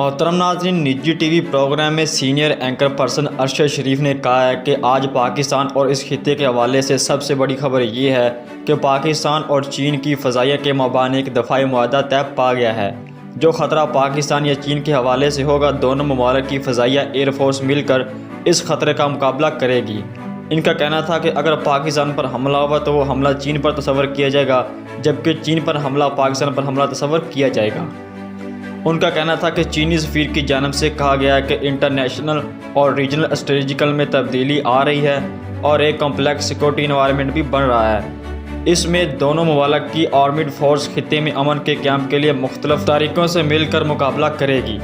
मोहतरम नाज़रीन, निजी टीवी प्रोग्राम में सीनियर एंकर पर्सन अरशद शरीफ ने कहा है कि आज पाकिस्तान और इस खित्ते के हवाले से सबसे बड़ी खबर ये है कि पाकिस्तान और चीन की फ़ज़ाइया के माबाइन एक दफ़ाई मुआहदा तय पा गया है। जो ख़तरा पाकिस्तान या चीन के हवाले से होगा, दोनों ममालिक की फ़ज़ाइया एयरफोर्स मिलकर इस ख़तरे का मुकाबला करेगी। इनका कहना था कि अगर पाकिस्तान पर हमला हुआ तो वो हमला चीन पर तस्वर किया जाएगा, जबकि चीन पर हमला पाकिस्तान पर हमला तस्वर किया जाएगा। उनका कहना था कि चीनी सफ़ीर की जानिब से कहा गया है कि इंटरनेशनल और रीजनल स्ट्रेटजिकल में तब्दीली आ रही है और एक कॉम्प्लेक्स सिक्योरिटी इन्वायरमेंट भी बन रहा है। इसमें दोनों ममालिक की आर्मीड फोर्स खित्ते में अमन के क़याम के लिए मुख्तलिफ तरीक़ों से मिलकर मुकाबला करेगी।